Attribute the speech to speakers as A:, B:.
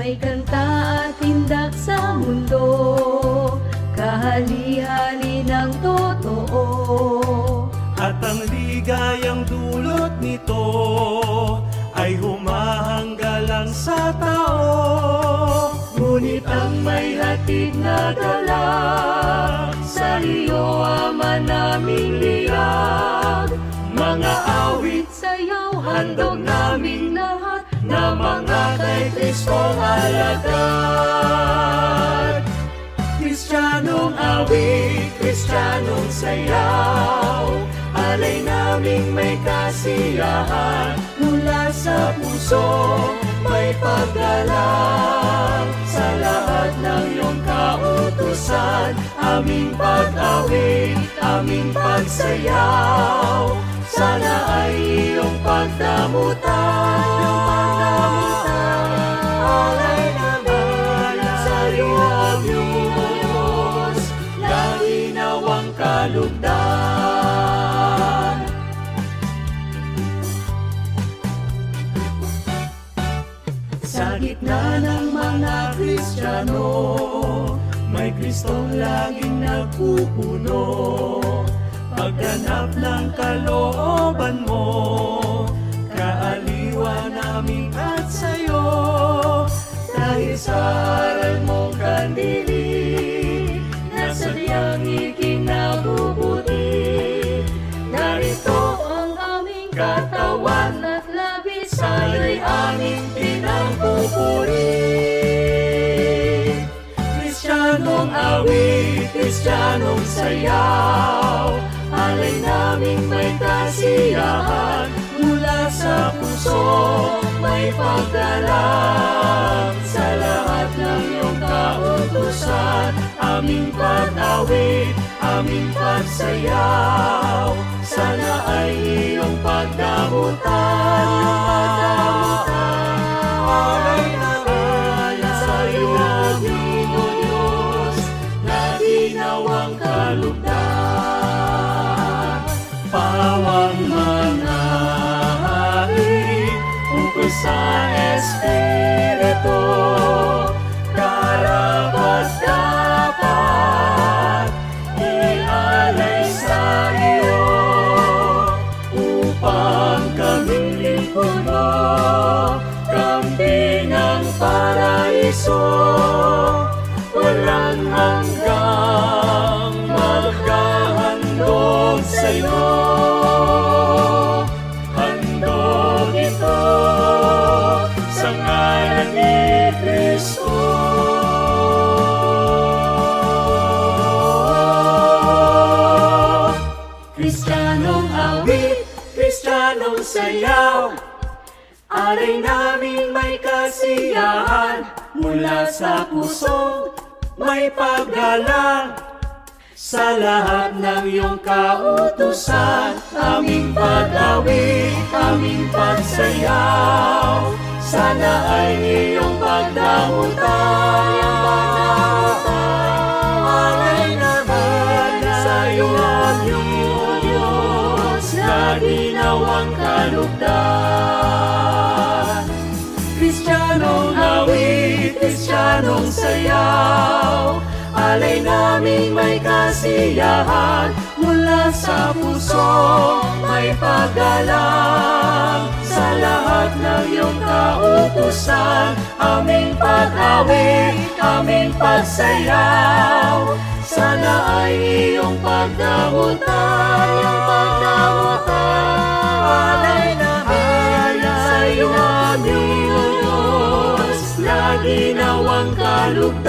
A: may kanta at tindak sa mundo, kahali-hali ng totoo.
B: At ang ligayang dulot nito ay humahanggalang sa tao.
A: Ngunit ang may hatid na dala sa iyo, Ama naming liyag, mga awit sayaw, handog naming lahat na mga kay Kristong alagad. Kristiyanong awit, Kristiyanong sayaw, alay naming may kasiyahan, mula sa puso may paggalang sa lahat ng iyong kautusan. Aming pag-awit, aming pagsayaw, sana ay iyong pagdamutan. Alay namin sa iyo, Diyos, lagi nawang kalugdan. Sa gitna ng mga Kristiyano, may Kristong laging nagpupuno. Pagganap ng kalooban mo, kaaliwa namin at sa'yo. Dahil sa aral mong kandili, na sadyang ikinabubuti, narito ang aming katawan at labis ay aming pinagpupuri. Kristiyanong awit, Kristiyanong sayaw, alay naming may kasiyahan, mula sa puso may paggalang sa lahat ng iyong kautusan. Aming pag-awit, aming pagsayaw, sana ay iyong pagdamutan. Alay namin sa iyo, Diyos, lagi nawang kalugdan. Pawang mga hari ukol sa Espiritu, karapat-dapat ialay sa iyo, upang kaming lingkod mo, kampi ng paraiso, walang hanggang maghahandog sa iyo. Handog ito sa ngalan ni Kristo. Kristiyanong awit, Kristiyanong sayaw, alay naming may kasiyahan, mula sa puso may paggalang sa lahat ng iyong kautusan. Aming pag-awit, aming pagsayaw, sana ay iyong pagdamutan. Alay naman sa iyo, Diyos, lagi nawang kalugdan. Kristiyanong awit, Kristiyanong sayaw, alay naming may kasiyahan, mula sa puso may paggalang sa lahat ng iyong kautusan. Aming pag-awit, aming pagsayaw, sana ay iyong pagdamutan. Alay namin sa iyo, Diyos, lagi nawang kalugdan.